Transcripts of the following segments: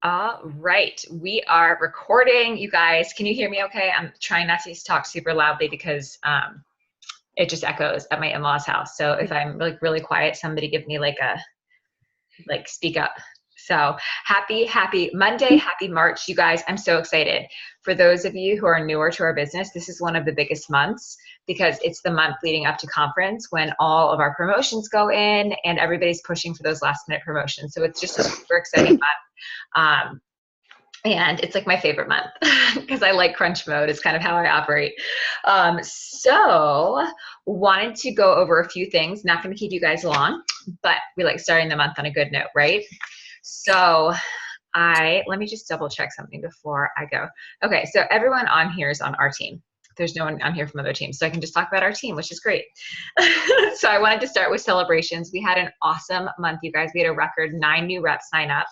All right, we are recording. You guys, can you hear me okay? I'm trying not to talk super loudly because it just echoes at my in-laws' house. So if I'm like really quiet, somebody give me like speak up. So happy Monday, happy March, you guys. I'm so excited. For those of you who are newer to our business, this is one of the biggest months because it's the month leading up to conference when all of our promotions go in and everybody's pushing for those last minute promotions. So it's just a super exciting month. And it's like my favorite month because I like crunch mode. It's kind of how I operate. So wanted to go over a few things. Not going to keep you guys long, but we like starting the month on a good note, right? So let me just double check something before I go. Okay, so everyone on here is on our team. There's no one on here from other teams, so I can just talk about our team, which is great. So I wanted to start with celebrations. We had an awesome month, you guys. We had a record 9 new reps sign up,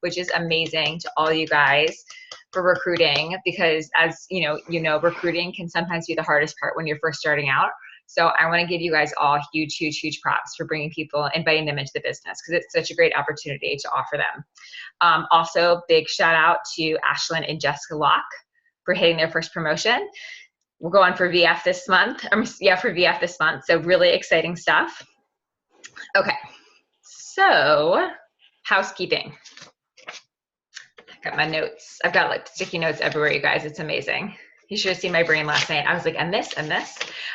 which is amazing to all you guys for recruiting because as you know, recruiting can sometimes be the hardest part when you're first starting out. So I want to give you guys all huge props for bringing people, inviting them into the business because it's such a great opportunity to offer them. Also, big shout out to Ashlyn and Jessica Locke for hitting their first promotion. We're going for VF this month. For VF this month. So really exciting stuff. Okay, so housekeeping. Got my notes. I've got like sticky notes everywhere, you guys. It's amazing. You should have seen my brain last night. I was like, and this.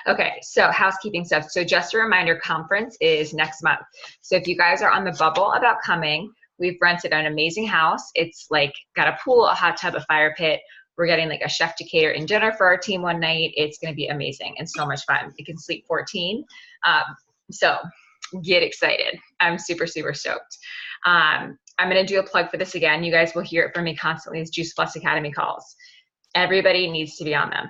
Okay, so housekeeping stuff. So just a reminder, conference is next month. So if you guys are on the bubble about coming, we've rented an amazing house. It's like got a pool, a hot tub, a fire pit. We're getting like a chef to cater in dinner for our team one night. It's going to be amazing and so much fun. You can sleep 14. So get excited. I'm super stoked. I'm going to do a plug for this again. You guys will hear it from me constantly as Juice Plus Academy calls. Everybody needs to be on them.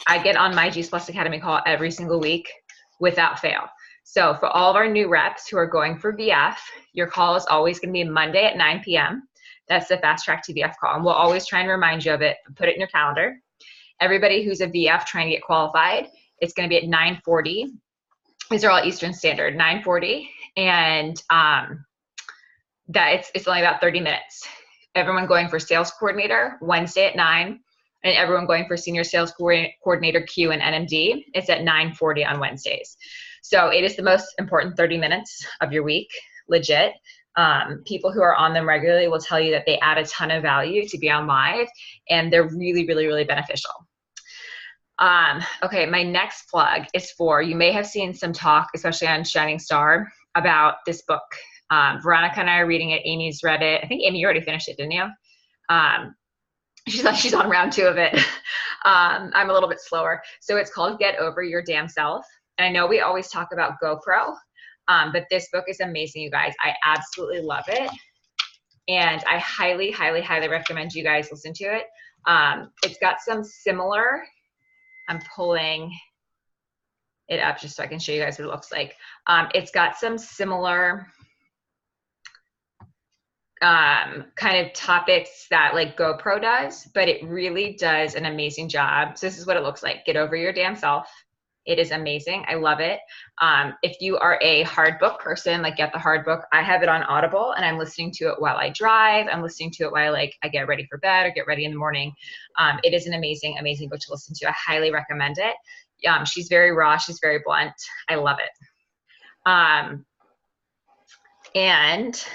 I get on my Juice Plus Academy call every single week without fail. So for all of our new reps who are going for VF, your call is always going to be Monday at 9 p.m. That's the Fast Track to VF call. And we'll always try and remind you of it, put it in your calendar. Everybody who's a VF trying to get qualified, it's going to be at 9:40. These are all Eastern Standard, 9:40. And that it's only about 30 minutes. Everyone going for sales coordinator, Wednesday at 9, and everyone going for senior sales coordinator Q and NMD, it's at 9:40 on Wednesdays. So it is the most important 30 minutes of your week, legit. People who are on them regularly will tell you that they add a ton of value to be on live, and they're really beneficial. Okay, my next plug is for, you may have seen some talk, especially on Shining Star, about this book. Veronica and I are reading it. Amy's read it. I think Amy, you already finished it, didn't you? She's on round 2 of it. I'm a little bit slower. So it's called Get Over Your Damn Self. And I know we always talk about GoPro, but this book is amazing, you guys. I absolutely love it. And I highly recommend you guys listen to it. It's got some similar, I'm pulling it up just so I can show you guys what it looks like. It's got some similar kind of topics that like GoPro does, but it really does an amazing job. So this is what it looks like. Get Over Your Damn Self. It is amazing. I love it. If you are a hard book person, like get the hard book. I have it on Audible and I'm listening to it while I drive. I'm listening to it while I get ready for bed or get ready in the morning. It is an amazing book to listen to. I highly recommend it. She's very raw. She's very blunt. I love it. And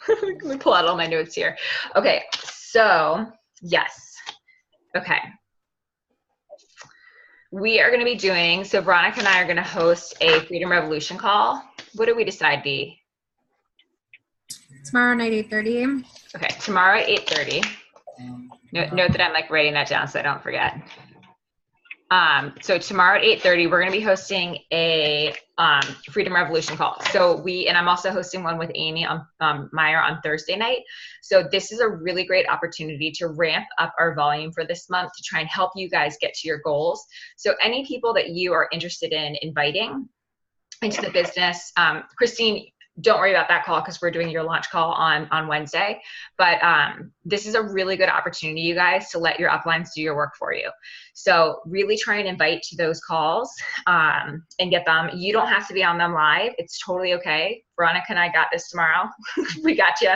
let me pull out all my notes here. Okay, so yes. Okay. We are going to be doing, so Veronica and I are going to host a Freedom Revolution call. What did we decide, B? Tomorrow night, 8:30. Okay, tomorrow at 8:30. Note that I'm like writing that down so I don't forget. So tomorrow at 8:30, we're going to be hosting a Freedom Revolution call. And I'm also hosting one with Amy Meyer on Thursday night. So this is a really great opportunity to ramp up our volume for this month to try and help you guys get to your goals. So any people that you are interested in inviting into the business, Christine, don't worry about that call because we're doing your launch call on Wednesday. But this is a really good opportunity, you guys, to let your uplines do your work for you. So really try and invite to those calls and get them. You don't have to be on them live. It's totally okay. Veronica and I got this tomorrow. We got you.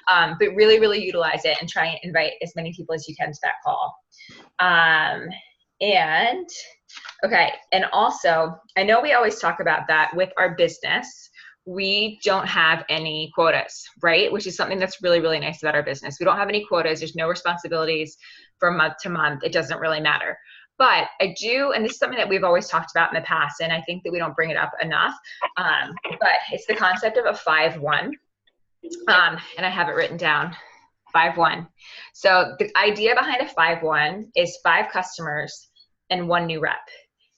But really, really utilize it and try and invite as many people as you can to that call. And okay, and also, I know we always talk about that with our business. We don't have any quotas, right? Which is something that's really, really nice about our business. We don't have any quotas. There's no responsibilities from month to month. It doesn't really matter. But I do, and this is something that we've always talked about in the past, and I think that we don't bring it up enough, but it's the concept of a 5-1. And I have it written down, 5-1. So the idea behind a 5-1 is 5 customers and 1 new rep.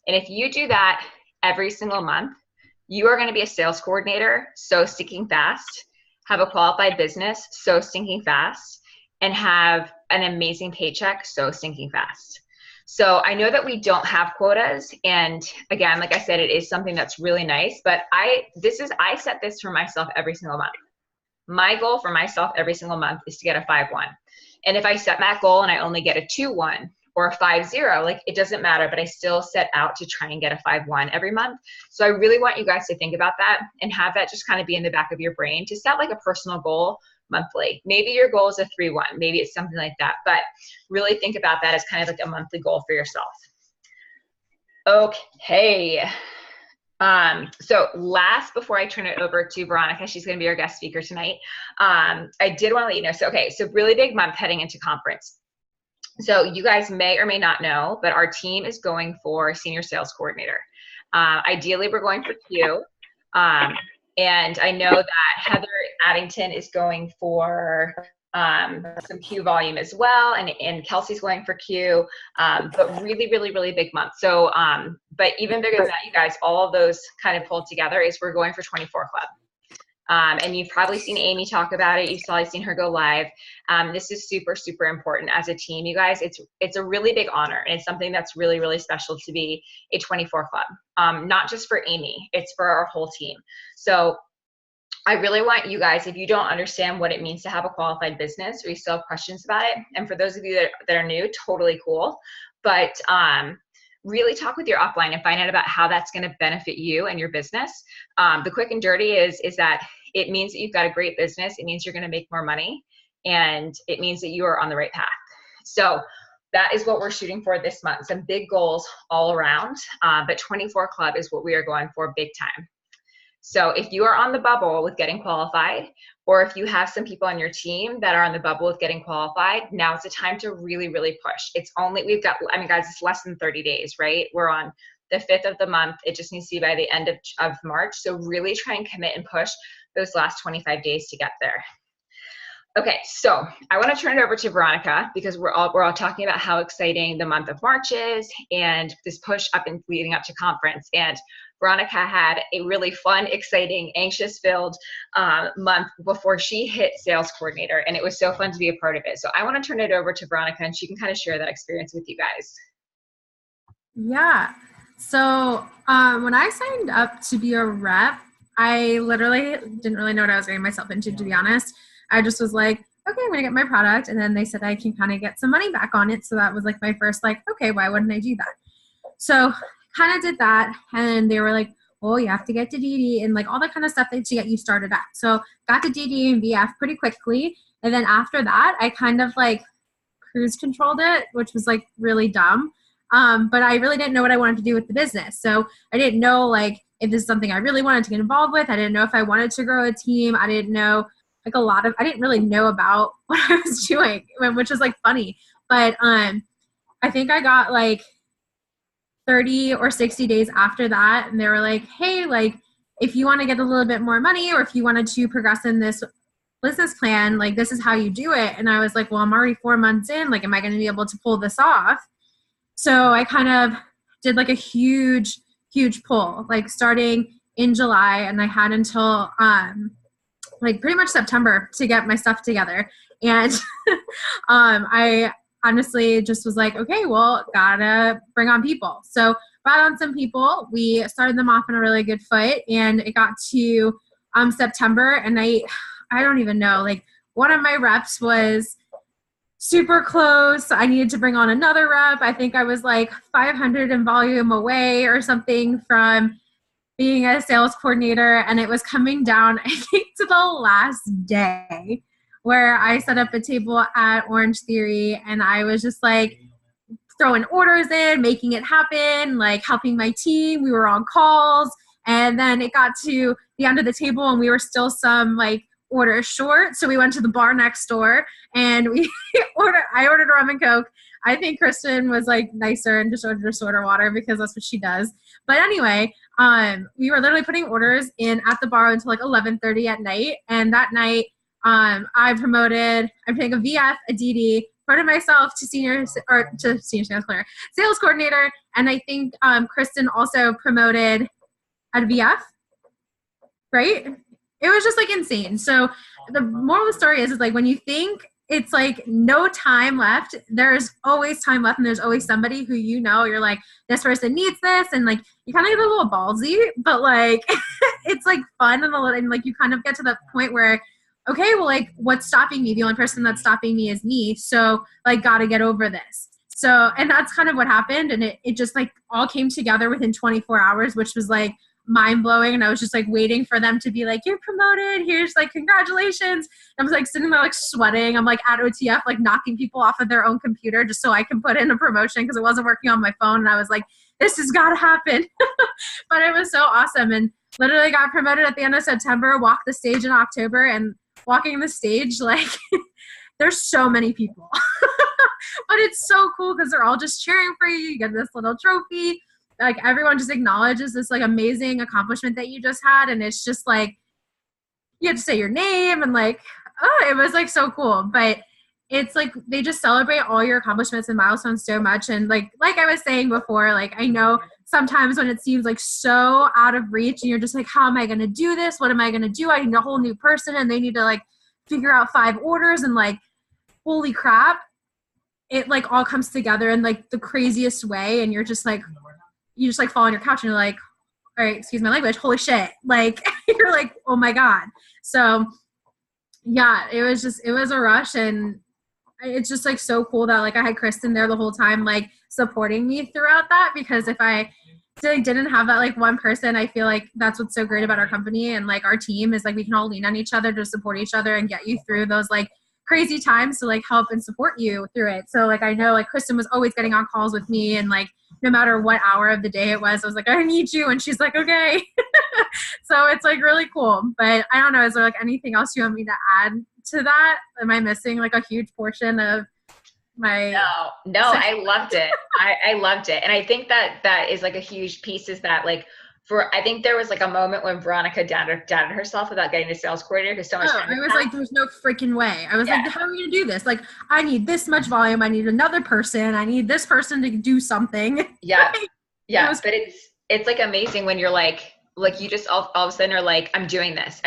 And if you do that every single month, you are going to be a sales coordinator so stinking fast, have a qualified business so stinking fast, and have an amazing paycheck so stinking fast. So I know that we don't have quotas, and again, like I said, it is something that's really nice, but I set this for myself every single month. My goal for myself every single month is to get a 5-1. And if I set that goal and I only get a 2-1 or a 5-0, like it doesn't matter, but I still set out to try and get a 5-1 every month. So I really want you guys to think about that and have that just kind of be in the back of your brain to set like a personal goal monthly. Maybe your goal is a 3-1, maybe it's something like that, but really think about that as kind of like a monthly goal for yourself. Okay. So last, before I turn it over to Veronica, she's going to be our guest speaker tonight. I did want to let you know, so really big month heading into conference. So you guys may or may not know, but our team is going for senior sales coordinator. Ideally, we're going for Q. And I know that Heather Addington is going for some Q volume as well, and Kelsey's going for Q, but really, really, really big month. So, but even bigger than that, you guys, all of those kind of pulled together is we're going for 24 Club. And you've probably seen Amy talk about it. You've probably seen her go live. This is super, super important as a team, you guys. It's a really big honor, and it's something that's really, really special to be a 24 Club. Not just for Amy, it's for our whole team. So I really want you guys, if you don't understand what it means to have a qualified business or you still have questions about it, and for those of you that are new, totally cool. But really talk with your upline and find out about how that's going to benefit you and your business. The quick and dirty is that it means that you've got a great business. It means you're going to make more money, and it means that you are on the right path. So that is what we're shooting for this month. Some big goals all around, but 24 Club is what we are going for big time. So if you are on the bubble with getting qualified, or if you have some people on your team that are on the bubble with getting qualified, now is the time to really, really push. It's only, guys, it's less than 30 days, right? We're on the 5th of the month. It just needs to be by the end of March. So really try and commit and push those last 25 days to get there. Okay, so I want to turn it over to Veronica because we're all talking about how exciting the month of March is and this push up and leading up to conference. And Veronica had a really fun, exciting, anxious-filled month before she hit sales coordinator, and it was so fun to be a part of it. So I want to turn it over to Veronica, and she can kind of share that experience with you guys. Yeah. So when I signed up to be a rep, I literally didn't really know what I was getting myself into, to be honest. I just was like, okay, I'm going to get my product. And then they said I can kind of get some money back on it. So that was like my first, like, okay, why wouldn't I do that? So kind of did that. And they were like, well, you have to get to DD and like all that kind of stuff to get you started at. So got to DD and VF pretty quickly. And then after that, I kind of like cruise controlled it, which was like really dumb. But I really didn't know what I wanted to do with the business. So I didn't know like if this is something I really wanted to get involved with. I didn't know if I wanted to grow a team. I didn't know I didn't really know about what I was doing, which is like funny. But I think I got like 30 or 60 days after that. And they were like, hey, like if you want to get a little bit more money or if you wanted to progress in this business plan, like this is how you do it. And I was like, well, I'm already 4 months in. Like, am I going to be able to pull this off? So I kind of did like a huge pull, like starting in July. And I had until like pretty much September to get my stuff together. And I honestly just was like, okay, well, gotta bring on people. So brought on some people. We started them off on a really good foot, and it got to September, and I don't even know, like one of my reps was super close. I needed to bring on another rep. I think I was like 500 in volume away or something from being a sales coordinator, and it was coming down, I think, to the last day where I set up a table at Orange Theory, and I was just like throwing orders in, making it happen, like helping my team. We were on calls, and then it got to the end of the table and we were still some like orders short. So we went to the bar next door and I ordered rum and Coke. I think Kristen was like nicer and just ordered soda water because that's what she does. But anyway, we were literally putting orders in at the bar until like 11:30 at night. And that night, I'm putting a VF, a DD, promoted myself to senior sales coordinator. And I think Kristen also promoted at VF, right? It was just like insane. So the moral of the story is like when you think it's like no time left, there's always time left, and there's always somebody who you're like, this person needs this, and like you kind of get a little ballsy, but like it's like fun and like you kind of get to the point where, okay, well, like what's stopping me? The only person that's stopping me is me. So like gotta get over this. So, and that's kind of what happened, and it just like all came together within 24 hours, which was like mind blowing. And I was just like waiting for them to be like, you're promoted, here's like congratulations. I was like sitting there like sweating. I'm like at OTF like knocking people off of their own computer just so I can put in a promotion because it wasn't working on my phone, and I was like, this has got to happen. But it was so awesome, and literally got promoted at the end of September, walked the stage in October, and walking the stage, like there's so many people. But it's so cool because they're all just cheering for you. You get this little trophy. Like everyone just acknowledges this like amazing accomplishment that you just had. And it's just like, you have to say your name and like, oh, it was like so cool. But it's like, they just celebrate all your accomplishments and milestones so much. And like I was saying before, like, I know sometimes when it seems like so out of reach and you're just like, how am I going to do this? What am I going to do? I need a whole new person and they need to like figure out 5 orders and like, holy crap. It like all comes together in like the craziest way. And you're just like, you just like fall on your couch and you're like, all right, excuse my language, holy shit. Like you're like, oh my God. So yeah, it was a rush, and it's just like so cool that like I had Kristen there the whole time, like supporting me throughout that, because if I didn't have that like one person, I feel like that's what's so great about our company and like our team is like we can all lean on each other to support each other and get you through those like crazy times to like help and support you through it. So like I know like Kristen was always getting on calls with me, and like no matter what hour of the day it was, I was like, I need you, and she's like, okay. So it's like really cool. But I don't know, is there like anything else you want me to add to that? Am I missing like a huge portion of my No, I loved it. I loved it. And I think that is like a huge piece, is that like I think there was like a moment when Veronica doubted herself about getting a sales coordinator because so much time. I was like, there's no freaking way. I was like, how are we going to do this? Like, I need this much volume. I need another person. I need this person to do something. Yeah. Yeah. But it's like amazing when you're like you just all of a sudden are like, I'm doing this.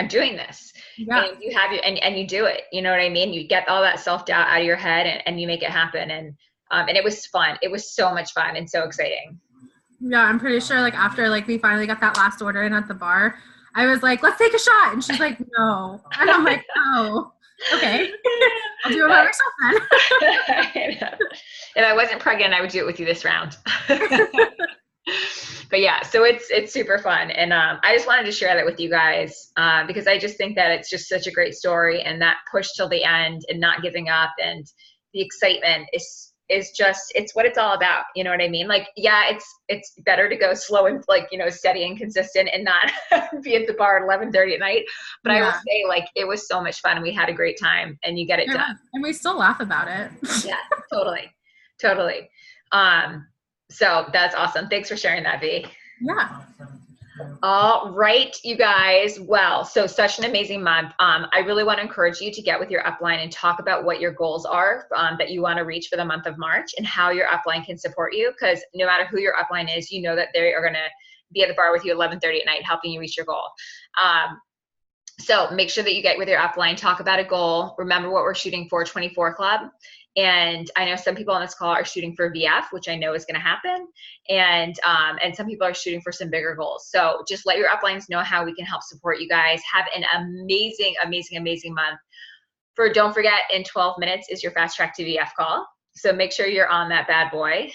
Yeah. And you have and you do it. You know what I mean? You get all that self-doubt out of your head and you make it happen. And it was fun. It was so much fun and so exciting. Yeah, I'm pretty sure like after like we finally got that last order in at the bar, I was like, let's take a shot. And she's like, no. And I'm like, oh, okay. I'll do it by myself then. If I wasn't pregnant, I would do it with you this round. But yeah, so it's super fun. And I just wanted to share that with you guys because I just think that it's just such a great story, and that push till the end and not giving up and the excitement is just, it's what it's all about. You know what I mean? Like, yeah, it's better to go slow and like, steady and consistent and not be at the bar at 11:30 at night. But I will say like, it was so much fun and we had a great time and you get it done. And we still laugh about it. Yeah, totally. So that's awesome. Thanks for sharing that, V. Yeah. All right, you guys. Well, so such an amazing month. I really want to encourage you to get with your upline and talk about what your goals are that you want to reach for the month of March and how your upline can support you. Because no matter who your upline is, you know that they are going to be at the bar with you at 11:30 at night, helping you reach your goal. So make sure that you get with your upline, talk about a goal. Remember what we're shooting for, 24 Club. And I know some people on this call are shooting for VF, which I know is going to happen. And some people are shooting for some bigger goals. So just let your uplines know how we can help support you guys. Have an amazing, amazing, amazing month. Don't forget, in 12 minutes is your Fast Track to VF call. So make sure you're on that bad boy.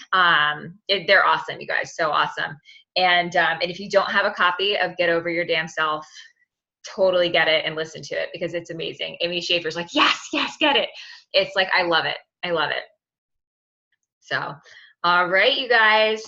They're awesome, you guys, so awesome. And if you don't have a copy of Get Over Your Damn Self, totally get it and listen to it because it's amazing. Amy Schaefer's like, yes, get it. It's like, I love it. I love it. So, all right, you guys.